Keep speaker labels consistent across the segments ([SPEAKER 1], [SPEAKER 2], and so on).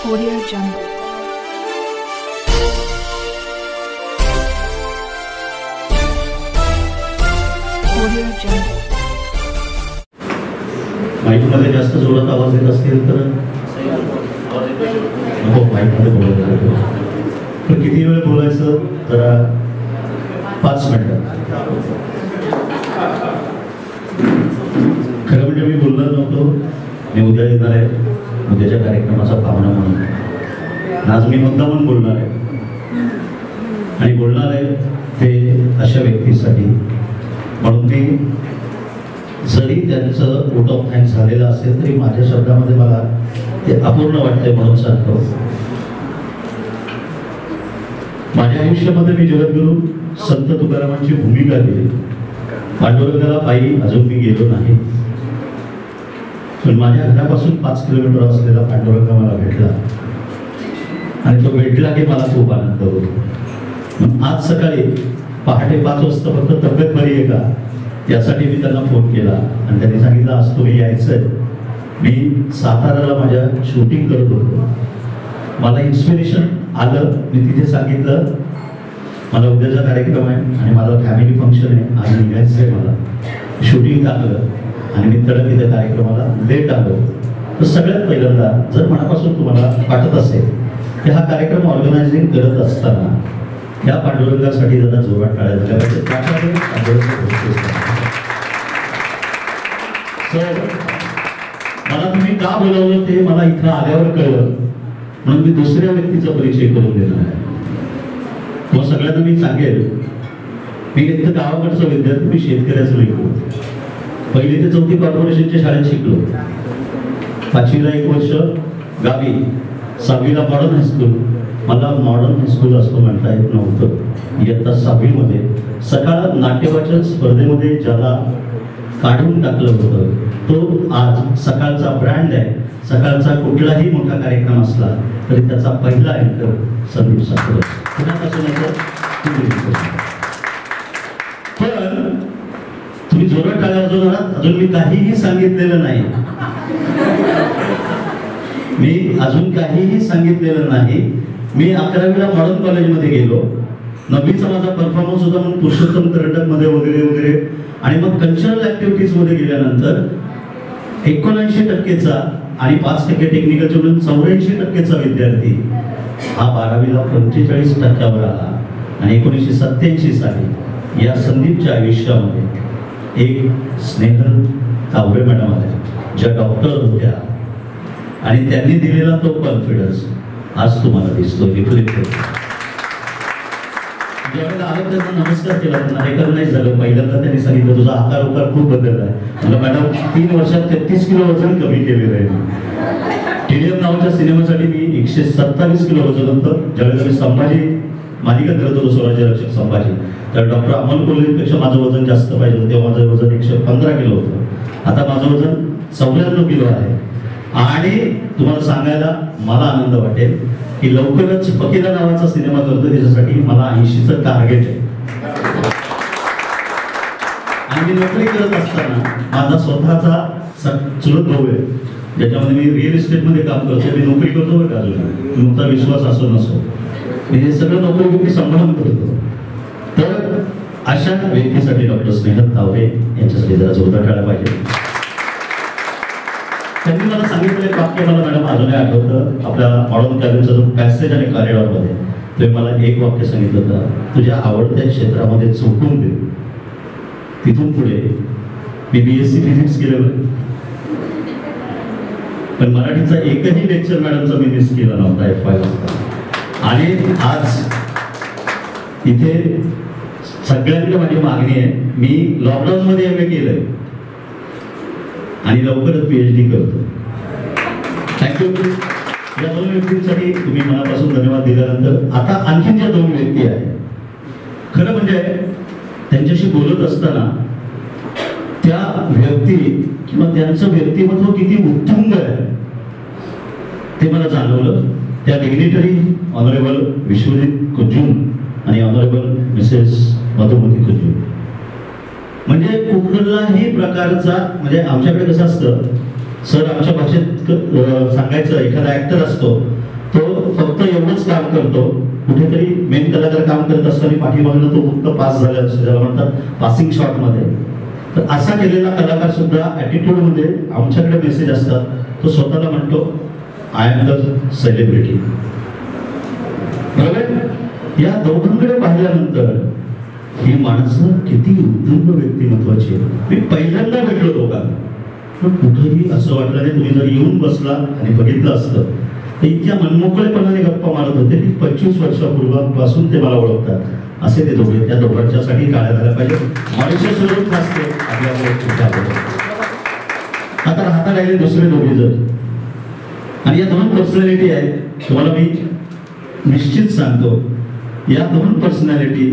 [SPEAKER 1] Audio Jungle. Audio Jungle.
[SPEAKER 2] माईकमध्ये जास्त जोरात आवाज येत असतील तर नको माईकमध्ये बोलायचं. तर किती वेळ बोलायचं? जरा 5 मिनिटं. खरं म्हणजे मी बोलणार नव्हतो. मी उद्या येणार आहे उद्याच्या कार्यक्रमाचा पाहुणा म्हणून. आज मी मुद्दामून बोलणार आहे आणि बोलणार आहे ते अशा व्यक्तीसाठी म्हणून मी जरी त्यांचं वोट ऑफ थँक्स झालेलं असेल तरी माझ्या शब्दामध्ये मला ते अपूर्ण वाटते म्हणून सांगतो. माझ्या आयुष्यामध्ये मी जगद्गुरू संत तुकारामांची भूमिका केली. पांडुरंगाला पायी अजून मी गेलो नाही, पण माझ्या घरापासून 5 किलोमीटर असलेला पांडुरंग मला भेटला आणि तो भेटला की मला खूप आनंद होतो. आज सकाळी पहाटे 5 वाजता फक्त तब्येत बरी आहे का यासाठी मी त्यांना फोन केला आणि त्यांनी सांगितलं आज तुम्ही यायचंय. मी साताऱ्याला माझ्या शूटिंग करत होतो. मला इन्स्पिरेशन आलं. मी तिथे सांगितलं मला उद्याचा कार्यक्रम आहे आणि माझा फॅमिली फंक्शन आहे, आज निघायचं आहे. मला शूटिंग टाकलं आणि मी तडक इथे कार्यक्रमाला लेट आलो. तर सगळ्यात पहिल्यांदा जर मनापासून तुम्हाला वाटत असेल की हा कार्यक्रम ऑर्गनायझिंग करत असताना या पांडुरंगासाठी जरा जोरात टाळ्या झाल्या पाहिजे. मला तुम्ही का बोलावलं ते मला इथं आल्यावर कळलं, म्हणून मी दुसऱ्या व्यक्तीचा परिचय करून देणार आहे. मग सगळ्यांना मी सांगेल मी इथं गावाकडचा विद्यार्थी, मी शेतकऱ्याचं लेकरू. 1ली ते 4थी कॉर्पोरेशनच्या शाळेत शिकलो. 5वीला 1 वर्ष गावी, 6वीला मॉडर्न हायस्कूल. मला मॉडर्न हायस्कूल असं म्हणता येत नव्हतं. इयत्ता 6वीमध्ये सकाळ नाट्यवाचन स्पर्धेमध्ये ज्याला काढून टाकलं होतं तो आज सकाळचा ब्रँड आहे. सकाळचा कुठलाही मोठा कार्यक्रम असला तरी त्याचा पहिला एंटर संदीप साखरे. पण तुम्ही जोरात टाळ्या वाजवणार. अजून मी काहीही सांगितलेलं नाही. मी अजून काहीही सांगितलेलं नाही. मी 11वीला मॉडर्न कॉलेजमध्ये गेलो. 9वीचा माझा परफॉर्मन्स होता म्हणून पुरुषोत्तम करंडक मध्ये वगैरे वगैरे. आणि मग कल्चरल ऍक्टिव्हिटीज मध्ये गेल्यानंतर 79% आणि 5% टेक्निकलचे म्हणून 84% विद्यार्थी हा 12वीला 45% आला. आणि 1987 साली या संदीपच्या आयुष्यामध्ये एक स्नेहल तावरे मॅडम आल्या ज्या डॉक्टर होत्या आणि त्यांनी दिलेला तो कॉन्फिडन्स आज तुम्हाला दिसतो. ज्यावेळेला आलं त्यांना नमस्कार केला, त्यांना रेकग्नाइज झालं. पहिल्यांदा त्यांनी सांगितलं तुझा आकार उकार खूप बदलला आहे. मला मॅडम 3 वर्षात 33 किलो वजन कमी केलेलं आहे. टीडीएम नावाच्या सिनेमासाठी मी 127 किलो वजन होतं. ज्यावेळेला मी संभाजी मालिका करत होतो स्वराज्य रक्षक संभाजी, तर डॉक्टर अमोल कोल्हेपेक्षा माझं वजन जास्त पाहिजे होतं. तेव्हा माझं वजन 115 किलो होतं. आता माझं वजन 94 किलो आहे. आणि तुम्हाला सांगायला मला आनंद वाटेल की लवकरच फकीरा नावाचा सिनेमा करतो, त्याच्यासाठी मला 80चं टार्गेट आहे. आणि मी नोकरी करत असताना माझा स्वतःचा चुलत भाऊ आहे ज्याच्यामध्ये मी रिअल इस्टेटमध्ये काम करतो. मी नोकरी करतो बरं का, अजून तुमचा विश्वास असो नसो मी हे सगळं नोकरी सांभाळून करतो. तर अशा व्यक्तीसाठी डॉक्टर स्नेहल तावरे यांच्यासाठी जरा जोरदार टाळ्या पाहिजे. त्यांनी मला सांगितलेलं वाक्य मला मॅडम अजूनही आठवतं. आपल्या मॉडर्न कॅबिनचा जो पॅसेज आणि कॉरिडॉरमध्ये ते मला एक वाक्य सांगितलं होतं, तुझ्या आवडत्या क्षेत्रामध्ये झोकून दे. तिथून पुढे मी BSc फिजिक्स केलं, पण मराठीचा एकही लेक्चर मॅडमचा मी मिस केला नव्हता FY वाजता. आणि आज इथे सगळ्यांकडे माझी मागणी आहे. मी लॉकडाऊन मध्ये MA केलंय आणि लवकरच PhD करतो. थँक्यू. या 2 व्यक्तींसाठी तुम्ही मनापासून धन्यवाद दिल्यानंतर आता आणखीन ज्या 2 व्यक्ती आहेत, खरं म्हणजे त्यांच्याशी बोलत असताना त्या व्यक्ती किंवा त्यांचं व्यक्तिमत्व किती उत्तुंग आहे ते मला जाणवलं. त्या डिग्निटरी ऑनरेबल विश्वजित कुंजून आणि ऑनरेबल मिसेस मधुमती कुंजून. म्हणजे कुठलाही प्रकारचा, म्हणजे आमच्याकडे कसं असतं सर, आमच्या भाषेत सांगायचं एखादा ऍक्टर असतो रोज काम करतो, कुठेतरी मेन कलाकार काम करत असताना पाठीमागनं तो फक्त पास झाला असतो, ज्याला म्हणतात पासिंग शॉट मध्ये. तर असा केलेला कलाकार सुद्धा ऍटिट्यूड मध्ये आमच्याकडे मेसेज असतात, तो स्वतःला म्हणतो आय एम द सेलिब्रिटी. बरोबर. या दोघांकडे पाहिल्यानंतर ही माणसं किती उत्तुंग व्यक्तिमत्वाची आहे. मी पहिल्यांदा भेटलो दोघांना, पण कुठेही असं वाटलं नाही. तुम्ही जर येऊन बसला आणि बघितलं असतं तर इतक्या मनमोकळेपणाने गप्पा मारत होते की 25 वर्षापूर्वापासून ते मला ओळखतात. असे ते दोघे, त्या दोघांच्यासाठी टाळ्या झाल्या पाहिजे. मॉरिशस स्वरूप असते आपल्याला. आता राहता राहिले दुसरे दोघे जर, आणि या दोन पर्सनॅलिटी आहेत. तुम्हाला मी निश्चित सांगतो, या दोन पर्सनॅलिटी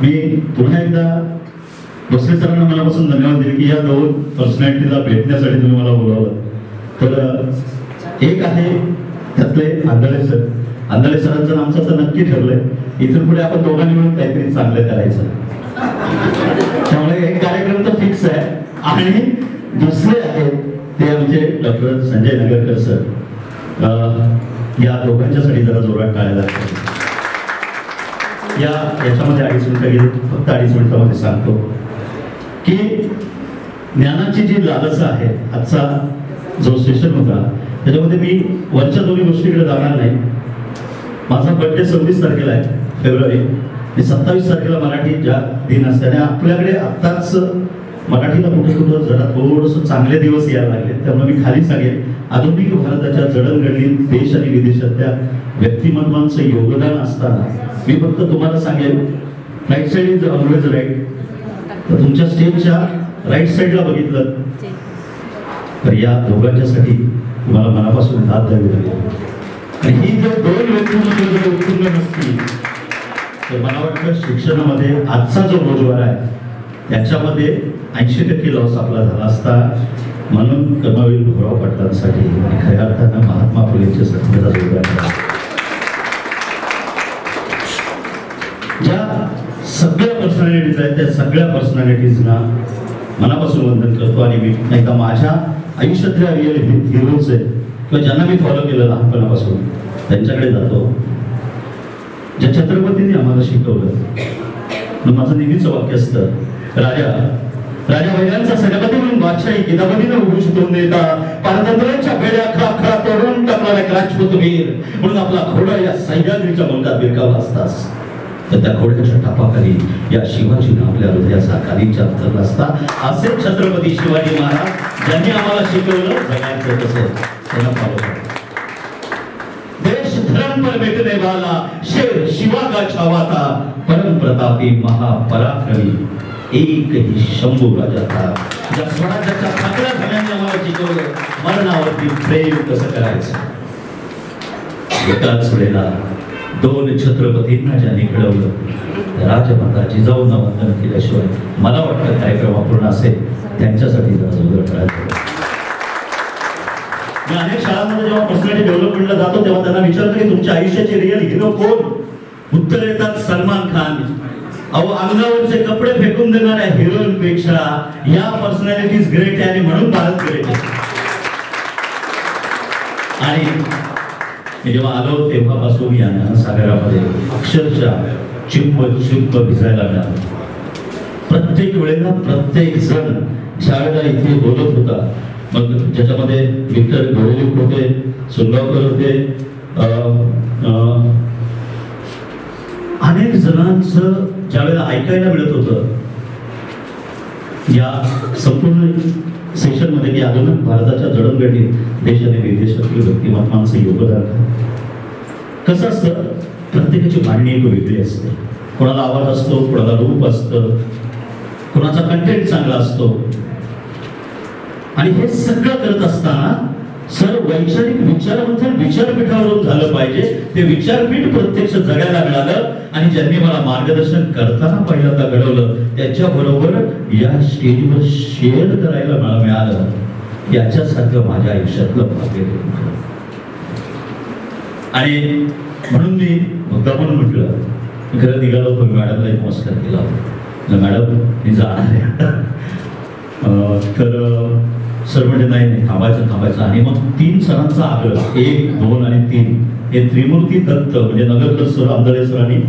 [SPEAKER 2] मी पुन्हा एकदा भोसले सरांना मनापासून धन्यवाद दिले की या दोन पर्सनॅलिटीला भेटण्यासाठी तुम्ही मला बोलावलं. तर एक आहे त्यातले आंधळे सर. आंधळे सरांचं आमचं तर नक्की ठरलंय, इथून पुढे आपण दोघांनी मिळून काहीतरी चांगलं करायचं. त्यामुळे एक कार्यक्रम तर फिक्स आहे. आणि दुसरे आहेत ते आमचे डॉक्टर संजय नगरकर सर. या दोघांच्यासाठी जरा जोरात टाळ्या लागतात. याच्यामध्ये 2.5 मिनिटं गेली, फक्त 2.5 मिनिटामध्ये सांगतो की ज्ञानाची जी लालसा आहे, आजचा जो सेशन होता त्याच्यामध्ये मी वरच्या दोन्ही गोष्टीकडे जाणार नाही. माझा बर्थडे 26 तारखेला आहे फेब्रुवारी, आणि 27 तारखेला मराठी ज्या दिन असते, आणि आपल्याकडे आत्ताच मराठीला कुठे कुठं जरा थोडंसं चांगले दिवस यायला लागले. त्यामुळे मी खाली सांगेन, आधुनिक भारताच्या जडणघडणीत देश आणि विदेशातल्या व्यक्तिमत्वांचं योगदान असताना मी फक्त तुम्हाला सांगेन, right side is always right. तर तुमच्या स्टेजच्या राईट साईडला बघितलं तर या दोघांच्यासाठी तुम्हाला मनापासून दाद द्यावी लागेल. आणि ही जर दोन व्यक्तिमत्व जर उत्तुंग नसतील तर मला वाटतं शिक्षणामध्ये आजचा जो रोजगार आहे त्याच्यामध्ये 80% लॉस आपला झाला असता. म्हणून कर्मवीर भीमराव पाटलांसाठी खऱ्या अर्थानं महात्मा फुलेंच्या सत्तेचा जोडा. ज्या सगळ्या पर्सनॅलिटीज आहेत त्या सगळ्या पर्सनॅलिटीजना मनापासून वंदन करतो. आणि मी नाही का माझ्या आयुष्यातल्या रिअल हिरोज आहेत किंवा ज्यांना मी फॉलो केलं लहानपणापासून त्यांच्याकडे जातो. ज्या छत्रपतींनी आम्हाला शिकवलं. माझं नेहमीच वाक्य असतं, राजा वैरांचा सेनापती म्हणून बादशाही किताबीनं उभू शिकवून देता पारतंत्र्यांच्या बेड्या खळा तोडून टाकणारा एक राजपूत वीर म्हणून आपला घोडा या सह्याद्रीच्या मुलगा बिरकावला असतास, तर त्या घोड्याच्या टापाखाली या शिवाजीनं आपल्या हृदयाचा कालीच्या अंतरला असता. असे छत्रपती शिवाजी महाराज ज्यांनी आम्हाला शिकवलं जगायचं कसं, त्यांना फॉलो करा. देश धर्म पर मिटने वाला शेर शिवा का छावा था, परम प्रतापी महापराक्रमी एक ही शंभू राजा था. ज्या स्वराज्याच्या ठाकऱ्या धन्याने आम्हाला शिकवलं मरणावरती प्रेम कसं करायचं. एकाच वेळेला दोन छत्रपतींना ज्यांनी घडवलं, राजमाता जिजाऊंना वंदन केल्याशिवाय मला वाटतं कार्यक्रम अपूर्ण असेल. त्यांच्यासाठी जरा जोर करायचं. मी अनेक शाळांमध्ये जेव्हा पर्सनॅलिटी डेव्हलपमेंटला जातो तेव्हा त्यांना विचारतो की तुमच्या आयुष्याचे रिअल हिरो कोण. उत्तर येतात सलमान खान. अहो, अंगावरचे कपडे फेकून देणाऱ्या हिरोईनपेक्षा या पर्सनॅलिटीज ग्रेट आहे आणि म्हणून भारत ग्रेट आहे. आणि मी जेव्हा आलो तेव्हापासून या ज्ञानसागरामध्ये अक्षरशः चिंब भिजायला मिळालं. प्रत्येक वेळेला प्रत्येक जण ज्यावेळेला इथे बोलत होता, मग ज्याच्यामध्ये विक्टर गोरेलिक होते, सुनगावकर होते, अनेक जणांचं ज्यावेळेला ऐकायला मिळत होतं या संपूर्ण सेशन मध्ये की आधुनिक भारताच्या जडणघडणीत देश आणि विदेशातील व्यक्तिमत्वांचं योगदान कसं असतं. प्रत्येकाची मांडणी एक वेगळी असते. कोणाला आवाज असतो, कोणाला रूप असतं, कोणाचा कंटेंट चांगला असतो. आणि हे सगळं करत असताना सर वैचारिक विचारमंथन विचारपीठावरून झालं पाहिजे. ते विचारपीठ प्रत्यक्ष जगायला मिळालं आणि ज्यांनी मला मार्गदर्शन करताना पहिल्यांदा घडवलं त्याच्याबरोबर या स्टेजवर शेअर करायला मला मिळालं. याच्यासारखं माझ्या आयुष्यातलं भाग्य. आणि म्हणून मी मुद्दामून म्हटलं, खरं निघालो पण मॅडमला एक नमस्कार केला. मॅडम मी जाणार आहे. तर सर म्हणजे नाही नाही थांबायचं आणि मग 3 सरांचा आग्रह 1, 2 आणि 3 हे त्रिमूर्ती दत्त म्हणजे नगरकर सर, आंधळे सर आणि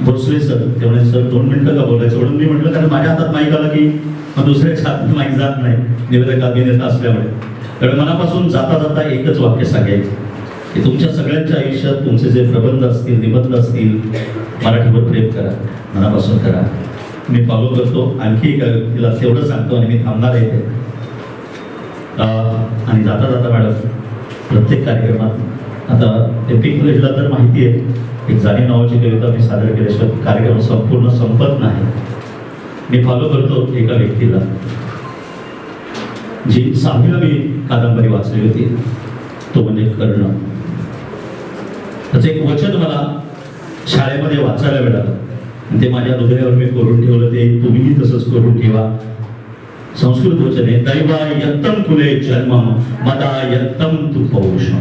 [SPEAKER 2] भोसले सर ते म्हणजे सर 2 मिनिटं का बोलायचं म्हणून मी म्हटलं कारण माझ्या हातात माईक आला की मग दुसऱ्याच्या हातात माईक जात नाही निवेदक अभिनेता असल्यामुळे. कारण मनापासून जाता जाता एकच वाक्य सांगायचं की तुमच्या सगळ्यांच्या आयुष्यात तुमचे जे प्रबंध असतील, निबंध असतील, मराठीवर प्रेम करा, मनापासून करा. मी फॉलो करतो. आणखी एका व्यक्तीला तेवढं सांगतो आणि मी थांबणार आहे ते. आणि जाता जाता मॅडम प्रत्येक कार्यक्रमात आता एपिक कॉलेजला तर माहिती आहे एक जाणीव नावाची कविता मी सादर केल्याशिवाय कार्यक्रम संपूर्ण संपत नाही. मी फॉलो करतो एका व्यक्तीला जी 6वीला मी कादंबरी वाचली होती, तो म्हणजे कर्ण. त्याचं एक वचन मला शाळेमध्ये वाचायला मिळालं आणि ते माझ्या हृदयावर मी करून ठेवलं. ते तुम्हीही तसंच करून ठेवा. संस्कृत वचन आहे दैवा यत्तम कुले जन्मम मदा यत्तम तू पौरुषम.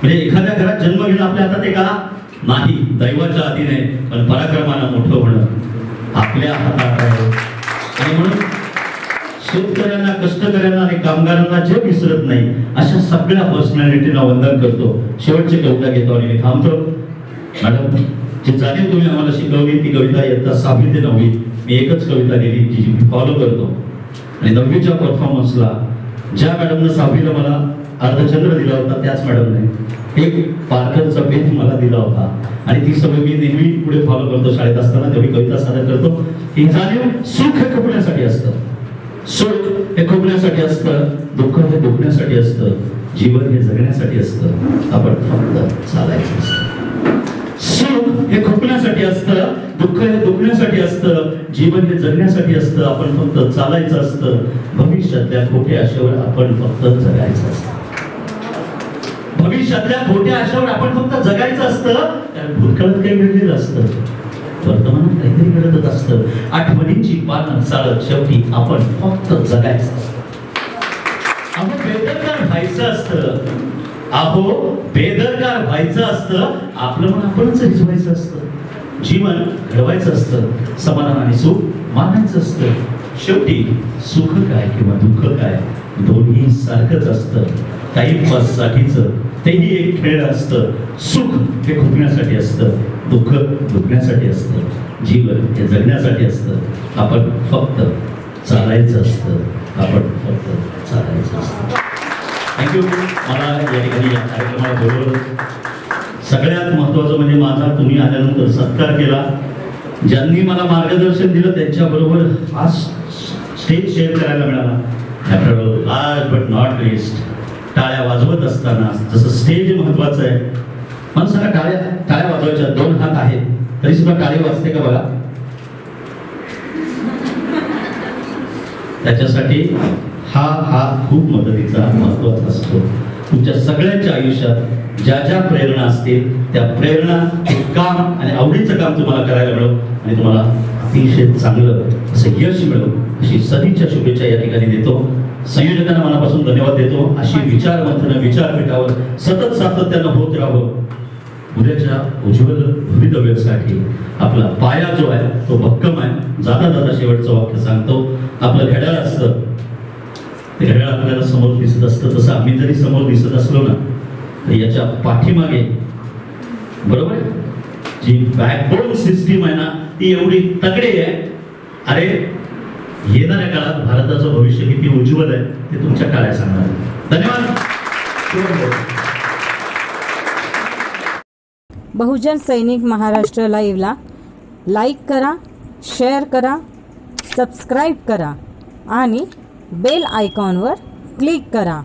[SPEAKER 2] म्हणजे एखाद्या घरात जन्म घेणं आपल्या हातात आहे का? नाही, दैवाच्या अधीन आहे. पण पराक्रमानं मोठं होणं आपल्या हातात आहे. आणि म्हणून शेतकऱ्यांना, कष्टकऱ्यांना आणि कामगारांना जे विसरत नाही अशा सगळ्या पर्सनॅलिटीना वंदन करतो. शेवटची कविता घेतो आणि मी थांबतो. मॅडम जी जाणीव तुम्ही आम्हाला शिकवली ती कविता इयत्ता 6वी ते 9वी मी एकच कविता लिहिली जी मी फॉलो करतो. आणि 9वीच्या परफॉर्मन्सला ज्या मॅडमनं 6वीला मला अर्धचंद्र दिला होता त्याच मॅडमने एक पारकरचा पेज मला दिला होता. आणि ती सवय मी नेहमी पुढे फॉलो करतो. शाळेत असताना तेवढी कविता सादर करतो की जाणीव सुख हे खपण्यासाठी असतं, सुख हे खपण्यासाठी असतं, दुःख हे दुखण्यासाठी असतं, जीवन हे जगण्यासाठी असतं, आपण फक्त चालायचं असतं. सुख हे खुपण्यासाठी असतं, दुःख हे दुखण्यासाठी असतं, जीवन हे जगण्यासाठी असतं, आपण फक्त चालायचं असतं. भविष्यातल्या खोट्या आशेवर आपण फक्त जगायचं असतं. भविष्यातल्या खोट्या आशेवर आपण फक्त जगायचं असतं. कारण भूतकाळात काही घडलेलं असतं, वर्तमानात काहीतरी घडतच असतं. आठवणींची पानं चालत शेवटी आपण फक्त जगायचं असतं. आपण बेदरकार व्हायचं असतं, अहो बेदरकार व्हायचं असतं. आपलं मन आपणच रिझवायचं असतं. जीवन घडवायचं असतं. समाधान आणि सुख मानायचं असतं. शेवटी सुख काय किंवा दुःख काय दोन्ही सारखंच असतं. टाइमपास साठीचं तेही एक खेळ असतं. सुख हे खुपण्यासाठी असतं, दुःख दुखण्यासाठी असतं, जीवन हे जगण्यासाठी असतं. आपण फक्त चालायचं असतं, आपण फक्त चालायचं असतं. थँक्यू. मला या ठिकाणी या कार्यक्रमाला बोलवलं. सगळ्यात महत्त्वाचं म्हणजे माझा तुम्ही आल्यानंतर सत्कार केला. ज्यांनी मला मार्गदर्शन दिलं त्यांच्याबरोबर हा स्टेज शेअर करायला मिळाला. लास्ट बट नॉट लिस्ट टाळ्या वाजवत असताना जसं स्टेज महत्वाचं आहे. मला सांगा टाळ्या वाजवायच्या 2 हात आहेत तरी सुद्धा टाळी वाजते का बघा. त्याच्यासाठी हा हात खूप मदतीचा महत्वाचा असतो. तुमच्या सगळ्यांच्या आयुष्यात ज्या ज्या प्रेरणा असतील त्या प्रेरणा काम आणि आवडीचं काम तुम्हाला करायला मिळो आणि तुम्हाला अतिशय चांगलं असं यश मिळो अशी सदिच्छा शुभेच्छा या ठिकाणी देतो. संयोजकांना मनापासून धन्यवाद देतो. अशी विचार मंथन विचारपीठावर सतत सातत्यानं होत राहावं. उद्याच्या उज्ज्वल भवितव्यासाठी आपला पाया जो आहे तो भक्कम आहे. जाता जाता शेवटचं वाक्य सांगतो. आपलं घड्याळ असतं, ते घड्याळ आपल्याला समोर दिसत असतं. तसं आम्ही जरी समोर दिसत असलो ना तर याच्या पाठीमागे बरोबर जी बॅकबोन सिस्टीम आहे ना ती एवढी तगडी आहे. अरे येणाऱ्या काळात भारताचं भविष्य किती उज्ज्वल आहे ते तुमच्या टाळ्या सांगणार. धन्यवाद.
[SPEAKER 3] बहुजन सैनिक महाराष्ट्र लाईव्हला लाईक करा, शेअर करा, सबस्क्राईब करा आणि बेल आयकॉनवर क्लिक करा.